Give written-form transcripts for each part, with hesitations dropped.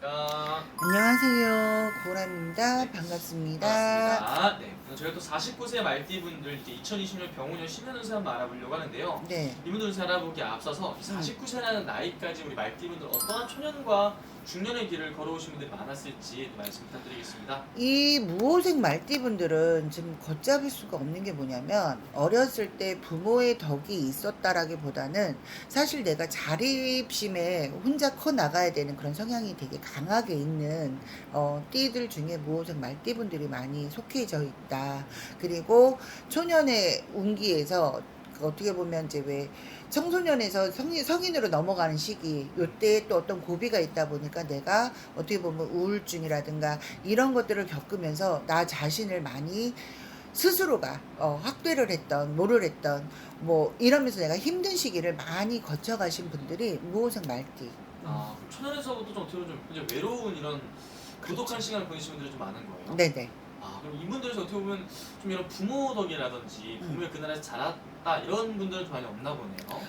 안녕하십니까. 안녕하세요. 고람입니다. 네, 반갑습니다. 반갑습니다. 네, 오늘 저희가 또 49세 말띠분들 이제 2020년 병원년 10년 운세 한번 알아보려고 하는데요. 네. 이분들 운세 알아보기에 앞서서 49세라는 나이까지 우리 말띠분들 어떠한 초년과 중년의 길을 걸어오신 분들이 많았을지 말씀 부탁드리겠습니다. 이 무호색 말띠분들은 지금 걷잡을 수가 없는 게 뭐냐면 어렸을 때 부모의 덕이 있었다라기보다는 사실 내가 자립심에 혼자 커 나가야 되는 그런 성향이 되게 강하게 있는 띠들 중에 무호색 말띠분들이 많이 속해져 있다. 그리고 초년의 운기에서 어떻게 보면 이제 왜 청소년에서 성인으로 넘어가는 시기 요때 또 어떤 고비가 있다 보니까 내가 어떻게 보면 우울증이라든가 이런 것들을 겪으면서 나 자신을 많이 스스로가 확대를 했던 뭐를 했던 뭐 이러면서 내가 힘든 시기를 많이 거쳐가신 분들이 무호색 말띠. 그럼 초년에서부터 좀 어떻게 보면 좀 외로운 이런 고독한 시간을 보내신 분들이 좀 많은 거예요? 네네. 그럼 이분들에서 어떻게 보면 좀 이런 부모 덕이라든지 부모의 그 나라에서 자랐다 이런 분들은 좀 많이 없나 보네요.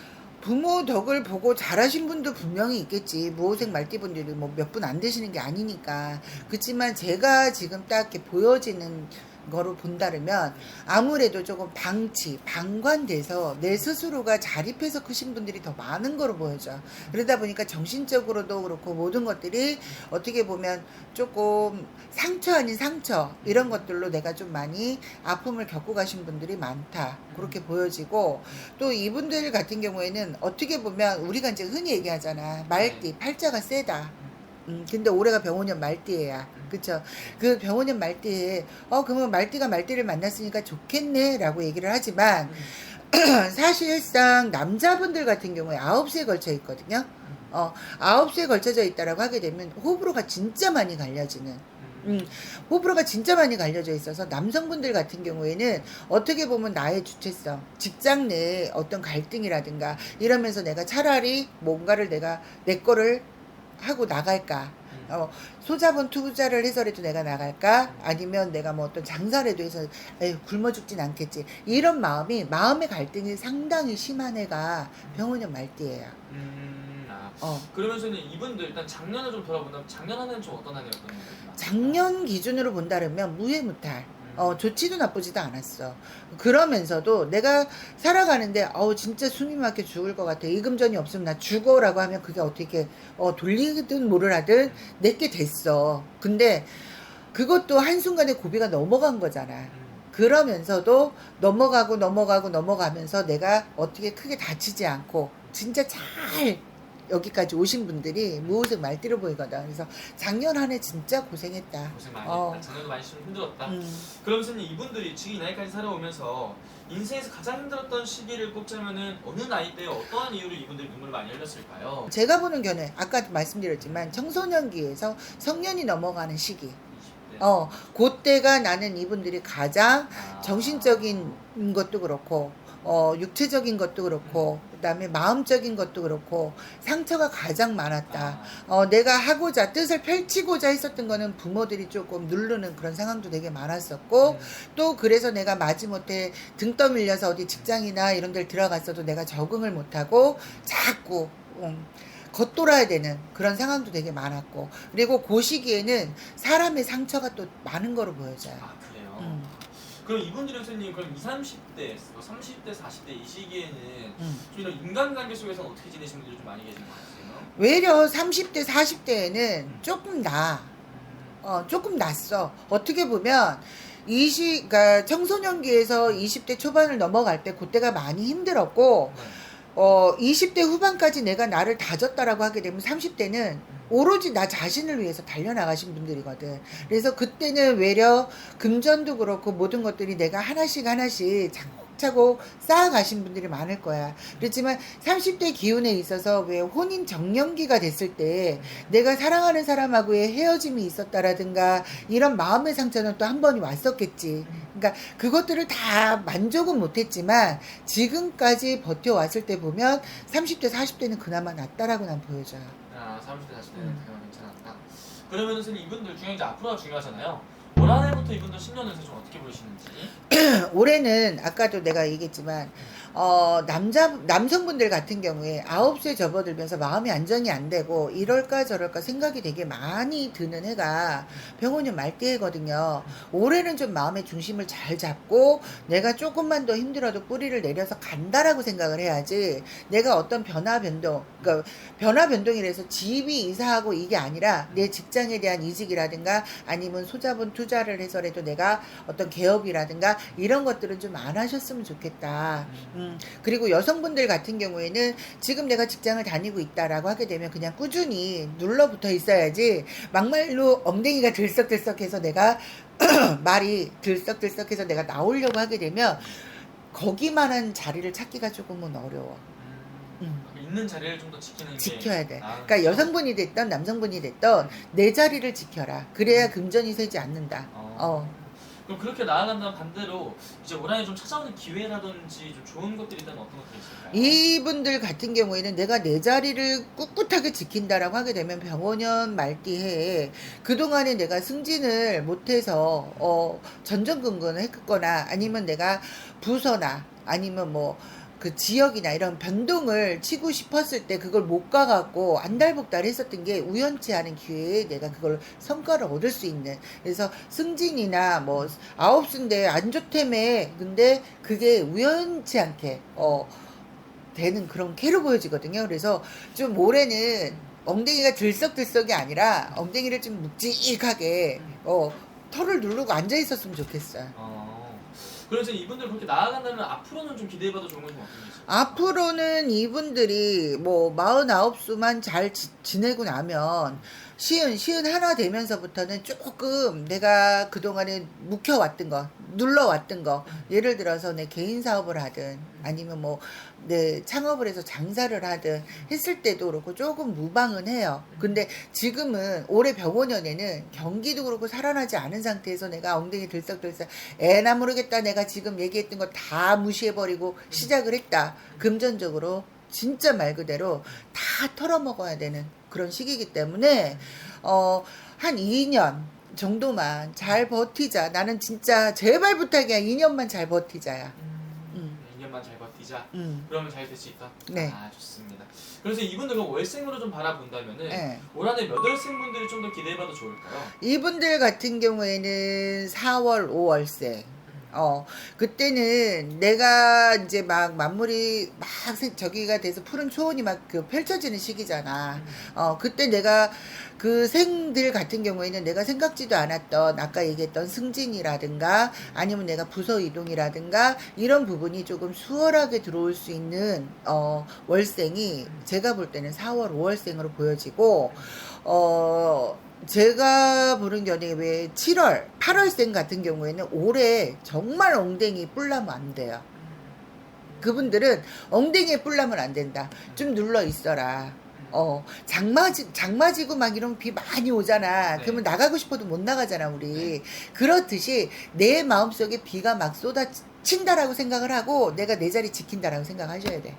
부모 덕을 보고 잘하신 분도 분명히 있겠지. 무호색 말띠분들이 뭐 몇 분 안 되시는 게 아니니까. 그렇지만 제가 지금 딱 이렇게 보여지는 거로 본다면 아무래도 조금 방관돼서 내 스스로가 자립해서 크신 분들이 더 많은 거로 보여져. 그러다 보니까 정신적으로도 그렇고 모든 것들이 어떻게 보면 조금 상처 아닌 상처 이런 것들로 내가 좀 많이 아픔을 겪고 가신 분들이 많다. 그렇게 보여지고 또 이분들 같은 경우에는 어떻게 보면 우리가 이제 흔히 얘기하잖아. 말띠, 팔자가 세다. 근데 올해가 병오년 말띠예요. 그쵸? 그 병오년 말띠에, 그러면 말띠가 말띠를 만났으니까 좋겠네, 라고 얘기를 하지만, 사실상 남자분들 같은 경우에 9세에 걸쳐 있거든요. 9세에 걸쳐져 있다라고 하게 되면 호불호가 진짜 많이 갈려지는. 호불호가 진짜 많이 갈려져 있어서 남성분들 같은 경우에는 어떻게 보면 나의 주체성, 직장 내에 어떤 갈등이라든가 이러면서 내가 차라리 뭔가를 내 거를 하고 나갈까? 소자본 투자를 해서라도 내가 나갈까? 아니면 내가 뭐 어떤 장사라도 해서 에휴, 굶어 죽진 않겠지. 이런 마음의 갈등이 상당히 심한 애가 병원년 말띠예요. 그러면서는 이분들 일단 작년을 좀 돌아본다면 작년 한 해는 좀 어떤 한 해였던 건가요? 작년 기준으로 본다면 무해무탈. 좋지도 나쁘지도 않았어. 그러면서도 내가 살아가는데 진짜 숨이 막혀 죽을 것 같아. 이 금전이 없으면 나 죽어라고 하면 그게 어떻게 돌리든 뭐를 하든 내게 됐어. 근데 그것도 한순간에 고비가 넘어간 거잖아. 그러면서도 넘어가면서 내가 어떻게 크게 다치지 않고 진짜 잘 여기까지 오신 분들이 무호색 말띠로 보이거든. 그래서 작년 한 해 진짜 고생했다. 고생 많이 했다. 작년도 많이 좀 힘들었다. 그러면서 이분들이 지금 이 나이까지 살아오면서 인생에서 가장 힘들었던 시기를 꼽자면은 어느 나이대에 어떠한 이유로 이분들이 눈물을 많이 흘렸을까요? 제가 보는 견해, 아까 말씀드렸지만 청소년기에서 성년이 넘어가는 시기. 20대. 그때가 나는 이분들이 가장 정신적인 것도 그렇고 육체적인 것도 그렇고 그다음에 마음적인 것도 그렇고 상처가 가장 많았다. 내가 하고자 뜻을 펼치고자 했었던 거는 부모들이 조금 누르는 그런 상황도 되게 많았었고 또 그래서 내가 마지못해 등 떠밀려서 어디 직장이나 이런 데를 들어갔어도 내가 적응을 못하고 자꾸 겉돌아야 되는 그런 상황도 되게 많았고 그리고 그 시기에는 사람의 상처가 또 많은 거로 보여져요. 그래요? 그럼 이분들이 선생님 그럼 20, 30대, 30대, 40대 이 시기에는 좀 이런 인간관계 속에서는 어떻게 지내시는 분들이 좀 많이 계신 것 같아요? 외려 30대, 40대에는 조금 낫어. 어떻게 보면 그러니까 청소년기에서 20대 초반을 넘어갈 때 그때가 많이 힘들었고 20대 후반까지 내가 나를 다졌다라고 하게 되면 30대는 오로지 나 자신을 위해서 달려나가신 분들이거든. 그래서 그때는 외려 금전도 그렇고 모든 것들이 내가 하나씩 차곡차곡 쌓아가신 분들이 많을 거야. 그렇지만 30대 기운에 있어서 왜 혼인 정년기가 됐을 때 내가 사랑하는 사람하고의 헤어짐이 있었다라든가 이런 마음의 상처는 또 한 번이 왔었겠지. 그러니까 그것들을 다 만족은 못했지만 지금까지 버텨왔을 때 보면 30대 40대는 그나마 낫다라고 난 보여져요. 30대, 40대는 그나마 괜찮았다. 그러면 선생님 이분들 중에 이제 앞으로가 중요하잖아요. 올 한 해부터 이분들 10년 운세 좀 어떻게 보시는지? 올해는 아까도 내가 얘기했지만 남성분들 같은 경우에 9시에 접어들면서 마음이 안정이 안 되고 이럴까 저럴까 생각이 되게 많이 드는 해가 병원년 말띠해거든요. 올해는 좀 마음의 중심을 잘 잡고 내가 조금만 더 힘들어도 뿌리를 내려서 간다라고 생각을 해야지, 내가 어떤 그러니까 변화 변동이라서 집이 이사하고 이게 아니라 내 직장에 대한 이직이라든가 아니면 소자본 투자를 해서라도 내가 어떤 개업이라든가 이런 것들은 좀 안 하셨으면 좋겠다. 그리고 여성분들 같은 경우에는 지금 내가 직장을 다니고 있다라고 하게 되면 그냥 꾸준히 눌러붙어 있어야지, 막말로 엉덩이가 들썩들썩해서 내가 말이 들썩들썩해서 내가 나오려고 하게 되면 거기만한 자리를 찾기가 조금은 어려워. 있는 자리를 좀 더 지키는 게 지켜야 돼. 그러니까 그렇죠? 여성분이 됐던 남성분이 됐던 내 자리를 지켜라. 그래야 금전이 새지 않는다. 그럼 그렇게 나아간다면 반대로 이제 올 한해 좀 찾아오는 기회라든지 좀 좋은 것들이 있다면 어떤 것들이 있을까요? 이분들 같은 경우에는 내가 내 자리를 꿋꿋하게 지킨다라고 하게 되면 병원년 말띠해에 그동안에 내가 승진을 못해서 전전긍긍을 했거나 아니면 내가 부서나 아니면 뭐 그 지역이나 이런 변동을 치고 싶었을 때 그걸 못 가갖고 안달복달 했었던 게 우연치 않은 기회에 내가 그걸 성과를 얻을 수 있는, 그래서 승진이나 뭐 9수인데 안 좋다며 근데 그게 우연치 않게 되는 그런 캐로 보여지거든요. 그래서 좀 올해는 엉덩이가 들썩들썩이 아니라 엉덩이를 좀 묵직하게 털을 누르고 앉아 있었으면 좋겠어요. 그래서 이분들 그렇게 나아간다면 앞으로는 좀 기대해봐도 좋은 건 어떤 게 있을까요? 앞으로는 이분들이 뭐 49수만 잘 지내고 나면 시은 하나 되면서부터는 조금 내가 그동안에 묵혀왔던 거, 눌러왔던 거, 예를 들어서 내 개인 사업을 하든 아니면 뭐 내 창업을 해서 장사를 하든 했을 때도 그렇고 조금 무방은 해요. 근데 지금은 올해 병원년에는 경기도 그렇고 살아나지 않은 상태에서 내가 엉덩이 들썩들썩 애나 모르겠다 내가 지금 얘기했던 거 다 무시해버리고 시작을 했다. 금전적으로 진짜 말 그대로 다 털어먹어야 되는 그런 시기이기 때문에 한 2년 정도만 잘 버티자. 나는 진짜 제발 부탁이야. 2년만 잘 버티자야. 2년만 잘 버티자. 음. 그러면 잘 될 수 있다. 네. 좋습니다. 그래서 이분들은 월생으로 좀 바라본다면은 네. 올 한해 몇 월생분들이 좀 더 기대해봐도 좋을까요? 이분들 같은 경우에는 4월, 5월생. 그때는 내가 이제 막 만물이 막 저기가 돼서 푸른 초원이 막 그 펼쳐지는 시기잖아. 그때 내가 그 생들 같은 경우에는 내가 생각지도 않았던 아까 얘기했던 승진이라든가 아니면 내가 부서 이동이라든가 이런 부분이 조금 수월하게 들어올 수 있는 월생이 제가 볼 때는 4월, 5월생으로 보여지고 제가 보는 견해 왜 7월, 8월생 같은 경우에는 올해 정말 엉덩이 뿔나면 안 돼요. 그분들은 엉덩이에 뿔나면 안 된다. 좀 눌러 있어라. 장마지고 막 이런 비 많이 오잖아. 네. 그러면 나가고 싶어도 못 나가잖아, 우리. 그렇듯이 내 마음속에 비가 막 쏟아친다라고 생각을 하고 내가 내 자리 지킨다라고 생각하셔야 돼.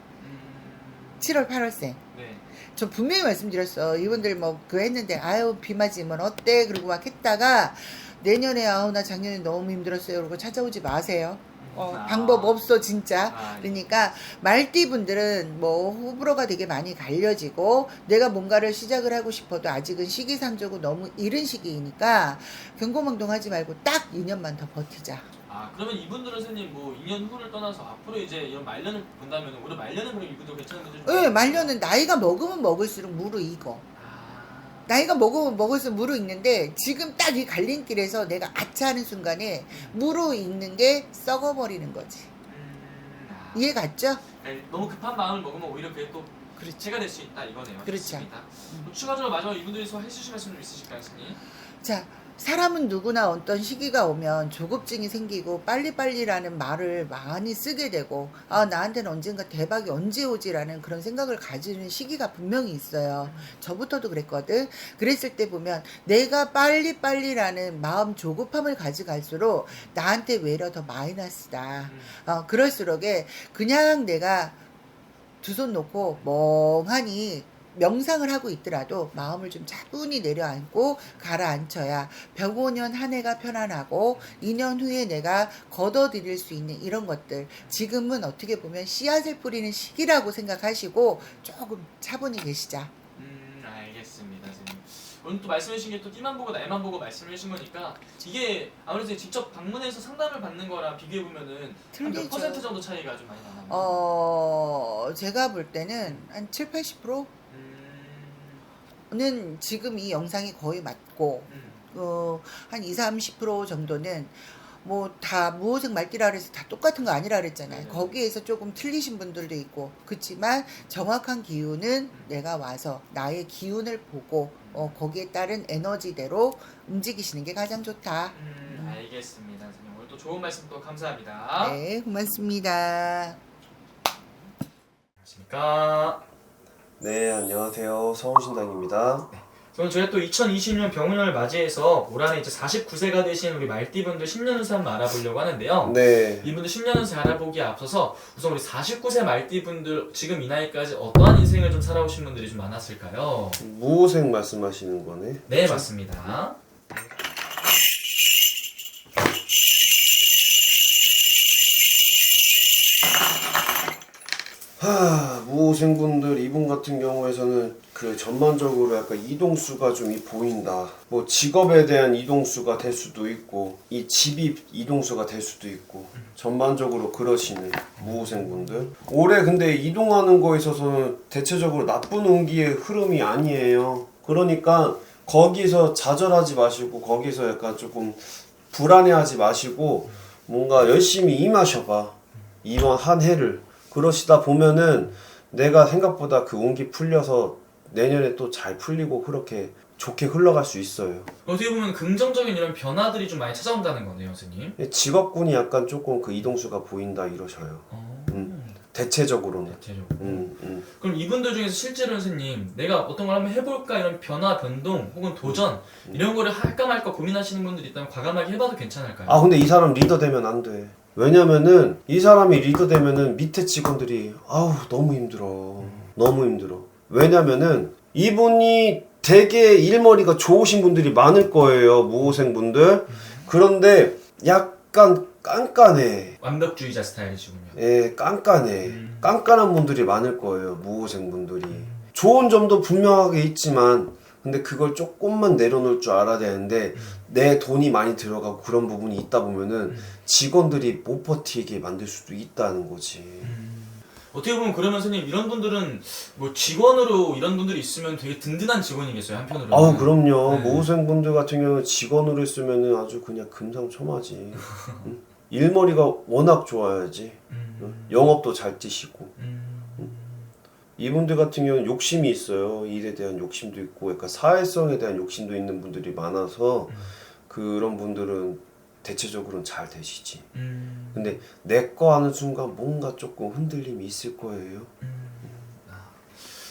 7월, 8월생. 네. 저 분명히 말씀드렸어. 이분들 뭐 그 했는데 아유 비 맞으면 어때? 그리고 막 했다가 내년에 아우 나 작년에 너무 힘들었어요. 그러고 찾아오지 마세요. 방법 없어 진짜. 그러니까 말띠분들은 뭐 호불호가 되게 많이 갈려지고 내가 뭔가를 시작을 하고 싶어도 아직은 시기상조고 너무 이른 시기이니까 경고망동하지 말고 딱 2년만 더 버티자. 그러면 이분들은 선생님 뭐 2년 후를 떠나서 앞으로 이제 이런 말년을 본다면 올해 말년은 그럼 이분들 괜찮은 건지 좀 네, 말년은 나이가 먹으면 먹을수록 무르익어. 나이가 먹으면 먹을수록 무르익는데 지금 딱 이 갈림길에서 내가 아차 하는 순간에 무르익는 게 썩어버리는 거지. 이해 갔죠? 네, 너무 급한 마음을 먹으면 오히려 그게 또 그렇죠. 제가 될 수 있다 이거네요. 그렇죠. 좋습니다. 추가적으로 마지막 이분들에서 해주실 말씀 좀 있으실까요, 선생님? 자, 사람은 누구나 어떤 시기가 오면 조급증이 생기고 빨리빨리라는 말을 많이 쓰게 되고 나한테는 언젠가 대박이 언제 오지라는 그런 생각을 가지는 시기가 분명히 있어요. 저부터도 그랬거든. 그랬을 때 보면 내가 빨리빨리라는 마음 조급함을 가져갈수록 나한테 외려 더 마이너스다. 그럴수록에 그냥 내가 두 손 놓고 멍하니 명상을 하고 있더라도 마음을 좀 차분히 내려앉고 가라앉혀야 병오년 한 해가 편안하고 2년 후에 내가 걷어들일 수 있는 이런 것들, 지금은 어떻게 보면 씨앗을 뿌리는 시기라고 생각하시고 조금 차분히 계시자. 알겠습니다, 선생님. 오늘 또 말씀해주신 게 또 띠만 보고 날만 보고 말씀을 해주신 거니까 이게 아무래도 직접 방문해서 상담을 받는 거랑 비교해 보면은 한 몇 틀리죠. 퍼센트 정도 차이가 좀 많이 나나요? 제가 볼 때는 한 7, 80%는 지금 이 영상이 거의 맞고, 한 2, 30% 정도는 뭐 다 무호색 말띠라 그래서 다 똑같은 거 아니라 그랬잖아요. 네네. 거기에서 조금 틀리신 분들도 있고, 그렇지만 정확한 기운은 내가 와서 나의 기운을 보고 거기에 따른 에너지대로 움직이시는 게 가장 좋다. 알겠습니다, 선생님. 오늘 또 좋은 말씀 또 감사합니다. 네, 고맙습니다. 안녕하십니까. 네, 안녕하세요. 서울신당입니다. 그럼 저희가 또 2020년 병원을 맞이해서 올 한해 이제 49세가 되신 우리 말띠분들 10년 운세 한번 알아보려고 하는데요. 네. 이분들 10년 운세 알아보기에 앞서서 우선 우리 49세 말띠분들 지금 이 나이까지 어떠한 인생을 좀 살아오신 분들이 좀 많았을까요? 무호색 말씀하시는 거네. 네, 맞습니다. 무호생분들 이분 같은 경우에서는 그 전반적으로 약간 이동수가 좀 보인다. 뭐 직업에 대한 이동수가 될 수도 있고 이 집이 이동수가 될 수도 있고 전반적으로 그러시는 무호생분들. 올해 근데 이동하는 거에 있어서는 대체적으로 나쁜 운기의 흐름이 아니에요. 그러니까 거기서 좌절하지 마시고 거기서 약간 조금 불안해하지 마시고 뭔가 열심히 임하셔봐. 이번 한 해를. 그러시다 보면은 내가 생각보다 그 운기 풀려서 내년에 또 잘 풀리고 그렇게 좋게 흘러갈 수 있어요. 어떻게 보면 긍정적인 이런 변화들이 좀 많이 찾아온다는 거네요, 선생님. 직업군이 약간 조금 그 이동수가 보인다 이러셔요. 대체적으로는. 대체적으로. 음. 그럼 이분들 중에서 실제로 선생님 내가 어떤 걸 한번 해볼까 이런 변화, 변동 혹은 도전 이런 거를 할까 말까 고민하시는 분들이 있다면 과감하게 해봐도 괜찮을까요? 아 근데 이 사람 리더 되면 안 돼. 왜냐면은 이 사람이 리더 되면은 밑에 직원들이 아우 너무 힘들어. 너무 힘들어. 왜냐면은 이분이 되게 일머리가 좋으신 분들이 많을 거예요. 무호생분들. 그런데 약간 깐깐해. 완벽주의자 스타일이시군요. 예, 깐깐해. 깐깐한 분들이 많을 거예요. 무호생분들이. 좋은 점도 분명하게 있지만 근데 그걸 조금만 내려놓을 줄 알아야 되는데 내 돈이 많이 들어가고 그런 부분이 있다 보면은 직원들이 못 버티게 만들 수도 있다는 거지. 어떻게 보면 그러면 선생님 이런 분들은 뭐 직원으로 이런 분들이 있으면 되게 든든한 직원이겠어요 한편으로는. 아우 그럼요. 네. 모호생분들 같은 경우는 직원으로 있으면은 아주 그냥 금상첨화지. 응? 일머리가 워낙 좋아야지. 응? 영업도 잘 뛰시고. 이분들 같은 경우는 욕심이 있어요. 일에 대한 욕심도 있고 약간 사회성에 대한 욕심도 있는 분들이 많아서 그런 분들은 대체적으로는 잘 되시지. 근데 내 거 하는 순간 뭔가 조금 흔들림이 있을 거예요.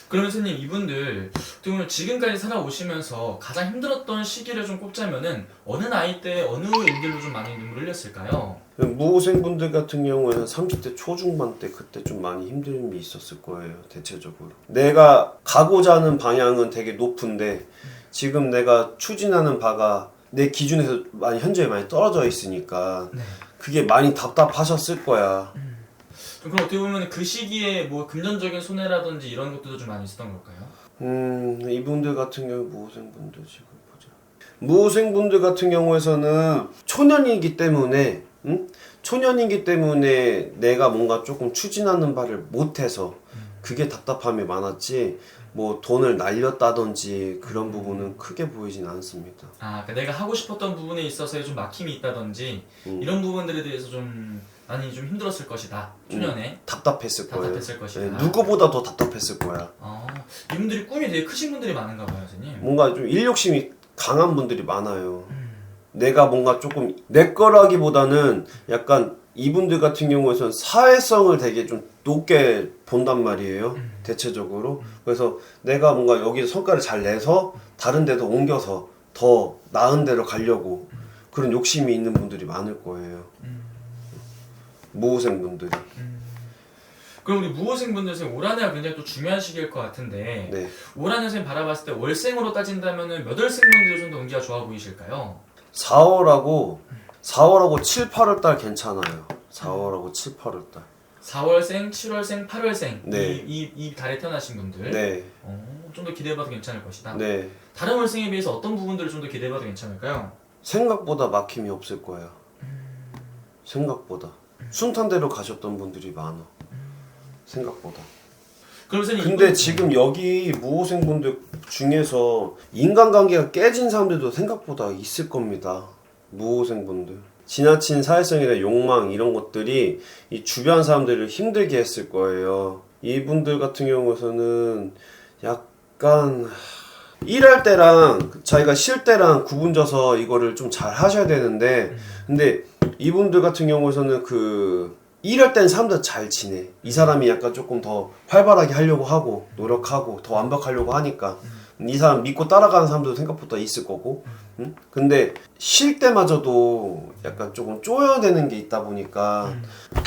그러면 선생님 이분들 어떻게 보면 지금까지 살아오시면서 가장 힘들었던 시기를 좀 꼽자면은 어느 나이 때 어느 일들로 좀 많이 눈물을 흘렸을까요? 무호생분들 같은 경우에는 30대 초중반 때 그때 좀 많이 힘듦이 있었을 거예요. 대체적으로 내가 가고자 하는 방향은 되게 높은데 지금 내가 추진하는 바가 내 기준에서 현저히 많이 떨어져 있으니까 네. 그게 많이 답답하셨을 거야. 그럼 어떻게 보면 그 시기에 뭐 금전적인 손해라든지 이런 것들도 좀 많이 있었던 걸까요? 이분들 같은 경우 무호생분들 지금 보자. 무호생분들 같은 경우에서는 초년이기 때문에 초년이기 때문에 내가 뭔가 조금 추진하는 바를 못해서 그게 답답함이 많았지 뭐 돈을 날렸다든지 그런 부분은 크게 보이진 않습니다. 아, 그러니까 내가 하고 싶었던 부분에 있어서 좀 막힘이 있다든지 이런 부분들에 대해서 좀 많이 좀 힘들었을 것이다. 초년에 답답했을 거예요. 답답했을 것이다. 네, 누구보다 더 답답했을 거야. 이분들이 꿈이 되게 크신 분들이 많은가 봐요, 선생님. 뭔가 좀 일욕심이 강한 분들이 많아요. 내가 뭔가 조금 내 거라기보다는 약간 이분들 같은 경우에는 사회성을 되게 좀 높게 본단 말이에요. 대체적으로. 그래서 내가 뭔가 여기서 성과를 잘 내서 다른 데도 옮겨서 더 나은 데로 가려고 그런 욕심이 있는 분들이 많을 거예요. 모호생분들이. 그럼 우리 무호생분들 선생님 올 한해가 굉장히 또 중요한 시기일 것 같은데 네. 올 한해 선생님 바라봤을 때 월생으로 따진다면은 몇 월생분들이 좀 더 운기가 좋아 보이실까요? 4월하고 7, 8월 달 괜찮아요. 4월하고 7, 8월 달. 4월생, 7월생, 8월생 네. 이 달에 태어나신 분들 네. 좀 더 기대해봐도 괜찮을 것이다. 네. 다른 월생에 비해서 어떤 부분들을 좀 더 기대해봐도 괜찮을까요? 생각보다 막힘이 없을 거예요. 생각보다. 순탄대로 가셨던 분들이 많아. 생각보다. 그럼 선생님 근데 지금 여기 무호생분들 중에서 인간관계가 깨진 사람들도 생각보다 있을 겁니다. 무호생분들. 지나친 사회성이나 욕망 이런 것들이 이 주변 사람들을 힘들게 했을 거예요. 이분들 같은 경우에는 약간 일할 때랑 자기가 쉴 때랑 구분져서 이거를 좀 잘 하셔야 되는데, 근데 이분들 같은 경우에는 일할 땐 사람들 잘 지내. 이 사람이 약간 조금 더 활발하게 하려고 하고 노력하고 더 완벽하려고 하니까 이 사람 믿고 따라가는 사람도 생각보다 있을 거고, 응? 근데 쉴 때마저도 약간 조금 쪼여되는 게 있다 보니까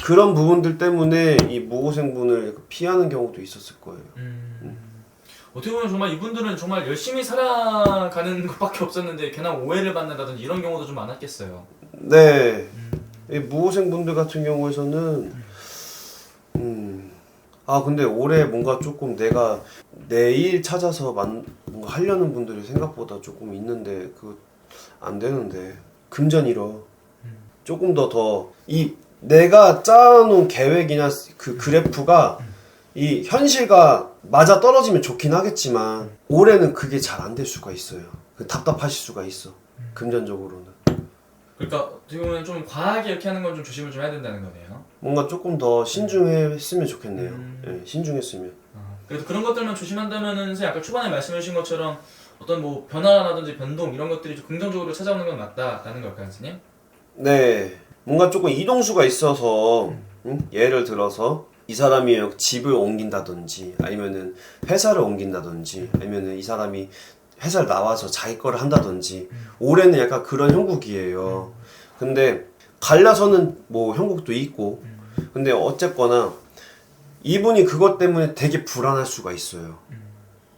그런 부분들 때문에 이 무호생분을 피하는 경우도 있었을 거예요. 어떻게 보면 정말 이분들은 정말 열심히 살아가는 것밖에 없었는데 괜한 오해를 받는다든지 이런 경우도 좀 많았겠어요. 네. 이 무호생분들 같은 경우에는 근데 올해 뭔가 조금 내가 내일 찾아서 뭔가 하려는 분들이 생각보다 조금 있는데 그거 안 되는데 금전이러 조금 더 이 내가 짜놓은 계획이나 그 그래프가 이 현실과 맞아 떨어지면 좋긴 하겠지만 올해는 그게 잘 안 될 수가 있어요. 답답하실 수가 있어. 금전적으로는. 그러니까 어떻게 보면 좀 과하게 이렇게 하는 건 좀 조심을 좀 해야 된다는 거네요. 뭔가 조금 더 신중했으면 좋겠네요. 예, 신중했으면. 그래도 그런 것들만 조심한다면은 선생님 아까 초반에 말씀해 주신 것처럼 어떤 뭐 변화라든지 변동 이런 것들이 좀 긍정적으로 찾아오는 건 맞다라는 걸까요, 선생님? 네. 뭔가 조금 이동수가 있어서 예를 들어서 이 사람이 집을 옮긴다든지 아니면은 회사를 옮긴다든지 아니면은 이 사람이 회사를 나와서 자기 거를 한다든지 올해는 약간 그런 형국이에요. 근데 갈라서는 뭐 형국도 있고 근데 어쨌거나 이분이 그것 때문에 되게 불안할 수가 있어요.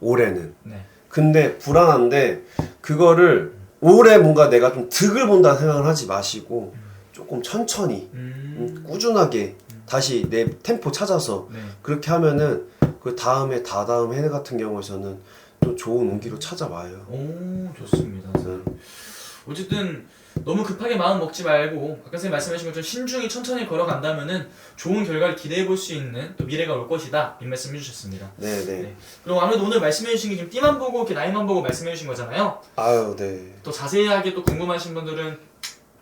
올해는. 네. 근데 불안한데 그거를 올해 뭔가 내가 좀 득을 본다 생각을 하지 마시고 조금 천천히 꾸준하게 다시 내 템포 찾아서 네. 그렇게 하면은 그 다음에 다다음 해 같은 경우에는 또 좋은 운기로 찾아와요. 오, 좋습니다. 선생님. 어쨌든 너무 급하게 마음 먹지 말고 아까 선생님 말씀하신 것처럼 신중히 천천히 걸어간다면은 좋은 결과를 기대해 볼 수 있는 또 미래가 올 것이다 이 말씀 해주셨습니다. 네네. 네. 그리고 아무래도 오늘 말씀해 주신 게 지금 띠만 보고 이렇게 나이만 보고 말씀해 주신 거잖아요. 아유 네. 또 자세하게 또 궁금하신 분들은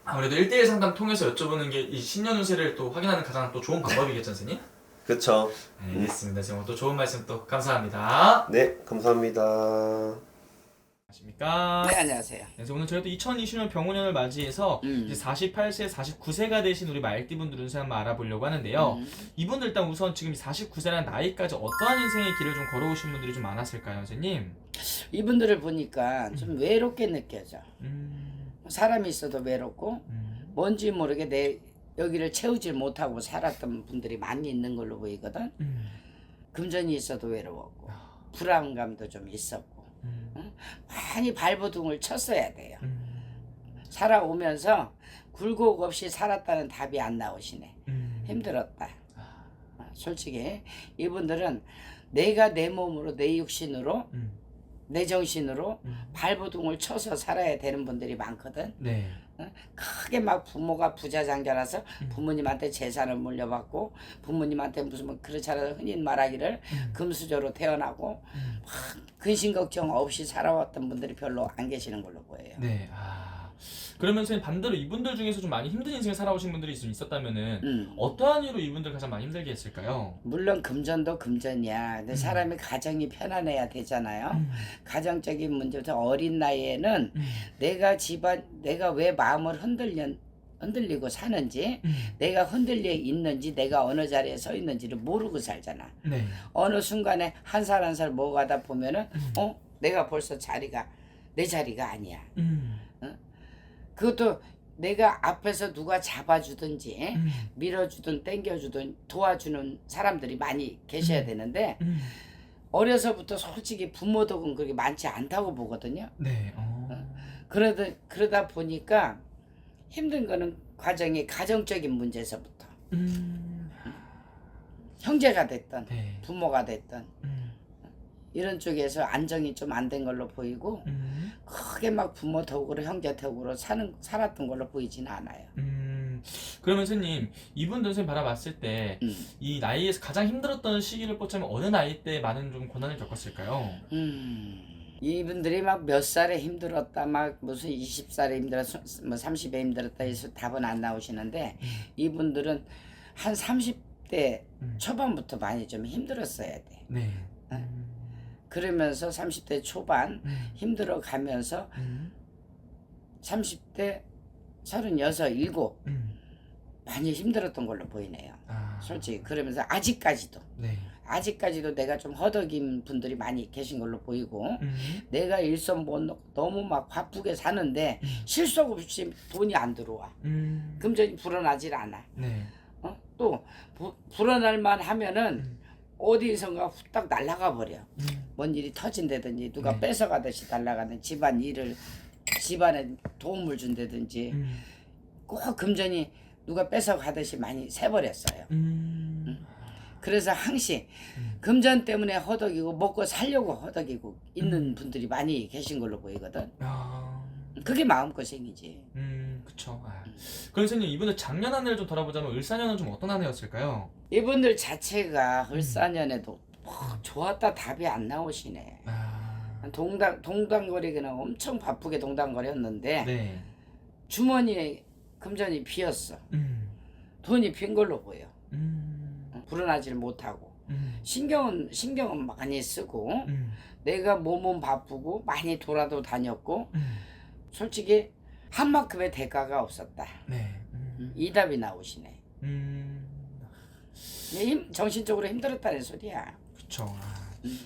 아무래도 1대1 상담 통해서 여쭤보는 게 이 신년 운세를 또 확인하는 가장 또 좋은 방법이겠죠, 선생님? 그쵸. 네, 알겠습니다. 선생님 또 좋은 말씀 또 감사합니다. 네 감사합니다. 안녕하십니까? 네, 안녕하세요. 그래서 오늘 저희도 2020년 병원년을 맞이해서 이제 48세, 49세가 되신 우리 말띠분들 운세 한번 알아보려고 하는데요. 이분들 일단 우선 지금 49세라는 나이까지 어떠한 인생의 길을 좀 걸어오신 분들이 좀 많았을까요, 선생님? 이분들을 보니까 좀 외롭게 느껴져. 사람이 있어도 외롭고 뭔지 모르게 내 여기를 채우질 못하고 살았던 분들이 많이 있는 걸로 보이거든. 금전이 있어도 외로웠고 불안감도 좀 있었고 많이 발버둥을 쳤어야 돼요. 살아오면서 굴곡 없이 살았다는 답이 안 나오시네. 힘들었다. 솔직히 이분들은 내가 내 몸으로 내 육신으로 내 정신으로 발버둥을 쳐서 살아야 되는 분들이 많거든. 네. 크게 막 부모가 부자장자라서 부모님한테 재산을 물려받고 부모님한테 무슨 뭐 그렇잖아 흔히 말하기를 금수저로 태어나고 막 근심 걱정 없이 살아왔던 분들이 별로 안 계시는 걸로 보여요. 네. 그러면 선생님 반대로 이분들 중에서 좀 많이 힘든 인생을 살아오신 분들이 있었다면은 어떠한 이유로 이분들 가장 많이 힘들게 했을까요? 물론 금전도 금전이야. 근데 사람이 가정이 편안해야 되잖아요. 가정적인 문제부터 어린 나이에는 내가 왜 마음을 흔들리고 사는지 내가 흔들려 있는지 내가 어느 자리에 서 있는지를 모르고 살잖아. 네. 어느 순간에 한 살 한 살 먹어가다 보면은 내가 벌써 내 자리가 아니야. 그것도 내가 앞에서 누가 잡아주든지 밀어주든 땡겨주든 도와주는 사람들이 많이 계셔야 되는데 어려서부터 솔직히 부모 덕은 그렇게 많지 않다고 보거든요. 네. 그러다 보니까 힘든 거는 과정이 가정적인 문제에서부터 형제가 됐든 네. 부모가 됐든 이런 쪽에서 안정이 좀 안 된 걸로 보이고 크게 막 부모 덕으로 형제 덕으로 살았던 걸로 보이지는 않아요. 그러면 선생님, 이분들 선생님 바라봤을 때 이 나이에서 가장 힘들었던 시기를 꼽자면 어느 나이 때 많은 좀 고난을 겪었을까요? 이분들이 막 몇 살에 힘들었다, 막 무슨 20살에 힘들었다, 뭐 30에 힘들었다 해서 답은 안 나오시는데 이분들은 한 30대 초반부터 많이 좀 힘들었어야 돼. 네. 그러면서 30대 초반 힘들어 가면서 30대 36, 7 많이 힘들었던 걸로 보이네요. 솔직히 그러면서 아직까지도 내가 좀 허덕인 분들이 많이 계신 걸로 보이고 내가 일선 못 넣고 너무 막 바쁘게 사는데 실속 없이 돈이 안 들어와. 금전이 불어나질 않아. 네. 또 불어날만 하면은 어디선가 후딱 날아가 버려. 뭔 일이 터진다든지 누가 뺏어가듯이 날아가든 집안에 도움을 준다든지 꼭 금전이 누가 뺏어가듯이 많이 새버렸어요. 그래서 항시 금전 때문에 허덕이고 먹고 살려고 허덕이고 있는 분들이 많이 계신 걸로 보이거든. 그게 마음고생이지. 그쵸. 그럼 선생님, 이분들 작년 한 해를 좀 돌아보자면 을사년은 좀 어떤 한 해였을까요? 이분들 자체가 을사년에도 좋았다 답이 안 나오시네. 동당거리기는 엄청 바쁘게 동당거렸는데 네. 주머니에 금전이 비었어. 돈이 빈 걸로 보여. 불어나질 못하고 신경은 많이 쓰고 내가 몸은 바쁘고 많이 돌아도 다녔고 솔직히 한 만큼의 대가가 없었다. 네. 이 답이 나오시네. 정신적으로 힘들었다는 소리야. 그쵸.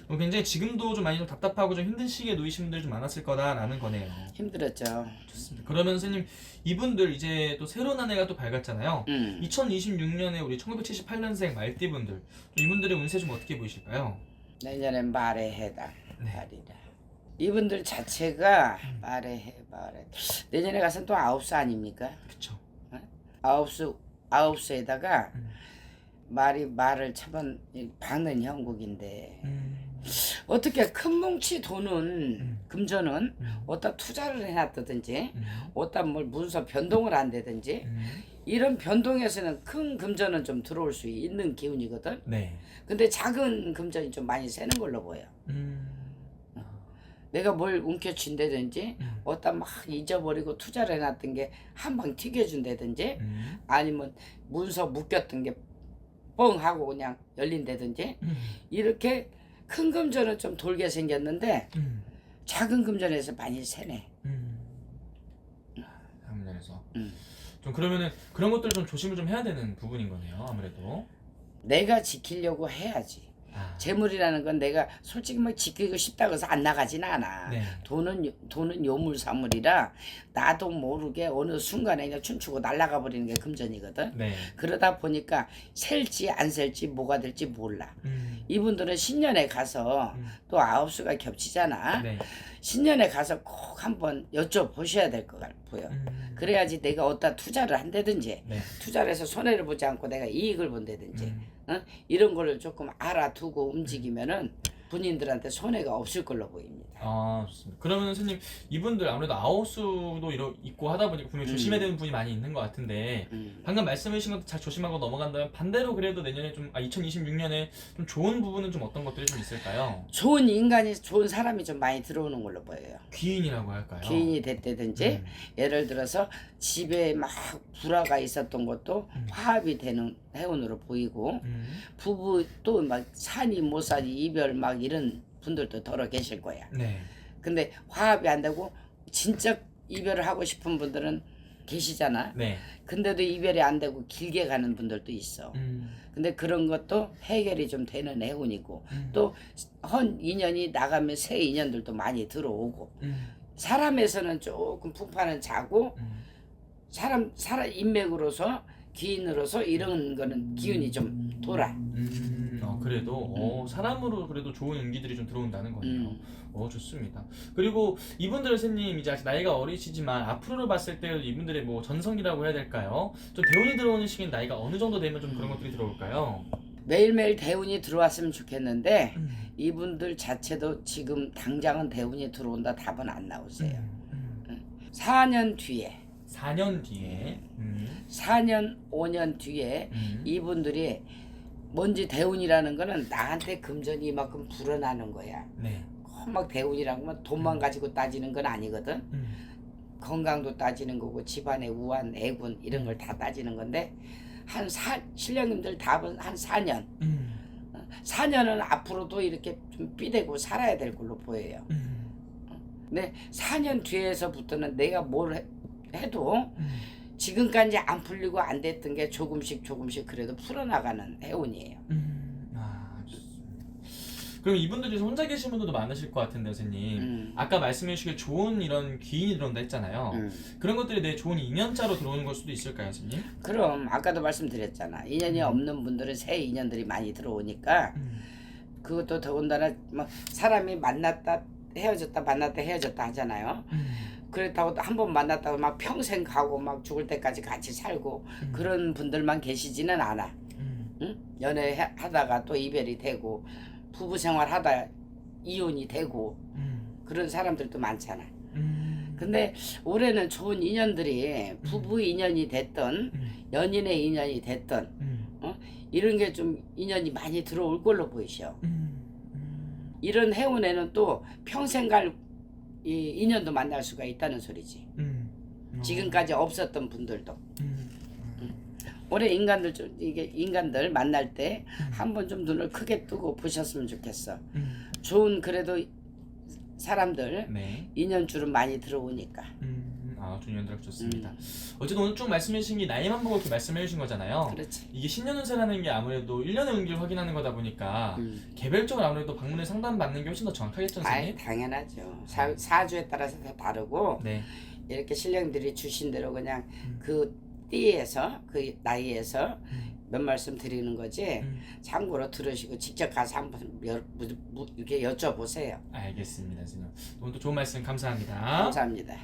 굉장히 지금도 좀 많이 좀 답답하고 좀 힘든 시기에 놓이신 분들이 좀 많았을 거다라는 거네요. 힘들었죠. 좋습니다. 그러면 선생님, 이분들 이제 또 새로운 한 해가 또 밝았잖아요. 2026년에 우리 1978년생 말띠분들, 이분들의 운세 좀 어떻게 보이실까요? 내년엔 말의 해다. 말이다. 이분들 자체가 말의 해. 내년에 가서는 또 9수 아닙니까? 그쵸. 9수에다가 말을 차번 박는 형국인데 어떻게 큰 뭉치 돈은 금전은 어디다 투자를 해놨다든지 어디다 뭘 문서 변동을 한다든지 이런 변동에서는 큰 금전은 좀 들어올 수 있는 기운이거든. 네. 근데 작은 금전이 좀 많이 새는 걸로 보여. 내가 뭘 움켜쥔다든지 어디다 막 잊어버리고 투자를 해놨던 게 한 방 튀겨준다든지 아니면 문서 묶였던 게 뻥 하고 그냥 열린다든지 이렇게 큰 금전은 좀 돌게 생겼는데 작은 금전에서 많이 새네. 작년에서. 좀 그러면은 그런 것들 좀 조심을 좀 해야 되는 부분인 거네요. 아무래도. 내가 지키려고 해야지. 재물이라는 건 내가 솔직히 뭐 지키고 싶다고 해서 안 나가지는 않아. 네. 돈은 요물사물이라 나도 모르게 어느 순간에 그냥 춤추고 날아가 버리는 게 금전이거든. 네. 그러다 보니까 셀지 안 셀지 뭐가 될지 몰라. 이분들은 신년에 가서 또 9수가 겹치잖아. 네. 신년에 가서 꼭 한번 여쭤보셔야 될 것 같고요. 그래야지 내가 어디다 투자를 한다든지 네. 투자를 해서 손해를 보지 않고 내가 이익을 본다든지 이런 거를 조금 알아두고 움직이면은 본인들한테 손해가 없을 걸로 보입니다. 좋습니다. 그러면 선생님, 이분들 아무래도 아홉수도 있고 하다 보니까 분명히 조심해야 되는 부분이 많이 있는 것 같은데 방금 말씀해 주신 것도 잘 조심하고 넘어간다면 반대로 그래도 내년에 2026년에 좀 좋은 부분은 좀 어떤 것들이 좀 있을까요? 좋은 인간이 좋은 사람이 좀 많이 들어오는 걸로 보여요. 귀인이라고 할까요? 귀인이 됐다든지 예를 들어서 집에 막 불화가 있었던 것도 화합이 되는 해운으로 보이고 부부 또 막 사니 못 사니 이별 막 이런 분들도 더러 계실 거야. 네. 근데 화합이 안 되고 진짜 이별을 하고 싶은 분들은 계시잖아. 네. 근데도 이별이 안 되고 길게 가는 분들도 있어. 근데 그런 것도 해결이 좀 되는 해운이고 또 헌 인연이 나가면 새 인연들도 많이 들어오고 사람에서는 조금 풍파는 자고 사람 인맥으로서 기인으로서 이런 거는 기운이 좀 돌아. 그래도 사람으로 그래도 좋은 운기들이 좀 들어온다는 거네요. 좋습니다. 그리고 이분들 선생님 이제 아직 나이가 어리시지만 앞으로 봤을 때 이분들의 뭐 전성기라고 해야 될까요? 좀 대운이 들어오는 시기는 나이가 어느 정도 되면 좀 그런 것들이 들어올까요? 매일매일 대운이 들어왔으면 좋겠는데 이분들 자체도 지금 당장은 대운이 들어온다 답은 안 나오세요. 4년 뒤에 4년 뒤에 4년 5년 뒤에 이분들이 뭔지 대운이라는 거는 나한테 금전이 이만큼 불어나는 거야. 네. 막 대운이라는 건 돈만 가지고 따지는 건 아니거든. 건강도 따지는 거고 집안의 우환, 애군 이런 걸 다 따지는 건데 신령님들 답은 한 4년. 4년은 앞으로도 이렇게 좀 삐대고 살아야 될 걸로 보여요. 근데 4년 뒤에서부터는 내가 뭘 해도 지금까지 안 풀리고 안 됐던 게 조금씩 그래도 풀어나가는 해운이에요. 좋습니다. 그럼 이분들 중에서 혼자 계신 분들도 많으실 것 같은데 선생님 아까 말씀해 주시길 좋은 이런 기인이 들어온다 했잖아요. 그런 것들이 내 좋은 인연자로 들어오는 걸 수도 있을까요 선생님? 그럼 아까도 말씀드렸잖아. 인연이 없는 분들은 새 인연들이 많이 들어오니까 그것도 더군다나 막 사람이 만났다 헤어졌다 만났다 헤어졌다 하잖아요. 그렇다고 한 번 만났다고 막 평생 가고 막 죽을 때까지 같이 살고 그런 분들만 계시지는 않아. 응? 연애하다가 또 이별이 되고 부부 생활하다 이혼이 되고 그런 사람들도 많잖아. 근데 올해는 좋은 인연들이 부부 인연이 됐던 연인의 인연이 됐던 이런 게 좀 인연이 많이 들어올 걸로 보이셔. 이런 해운에는 또 평생 갈 이 인연도 만날 수가 있다는 소리지. 지금까지 없었던 분들도. 올해 인간들 만날 때 한번 좀 눈을 크게 뜨고 보셨으면 좋겠어. 좋은 그래도 사람들 네. 인연줄은 많이 들어오니까. 좋은 연락 좋습니다. 어쨌든 오늘 쭉 말씀해 주신 게 나이만 보고 이렇게 말씀해 주신 거잖아요. 그렇지. 이게 신년운세라는 게 아무래도 1년의 운기를 확인하는 거다 보니까 개별적으로 아무래도 방문에 상담 받는 게 훨씬 더 정확하겠죠, 아이, 선생님? 당연하죠. 사주에 따라서 다 다르고 네. 이렇게 신령들이 주신 대로 그냥 그 띠에서 그 나이에서 몇 말씀 드리는 거지. 참고로 들으시고 직접 가서 한번 이렇게 여쭤보세요. 알겠습니다, 선생님. 오늘 또 좋은 말씀 감사합니다. 감사합니다.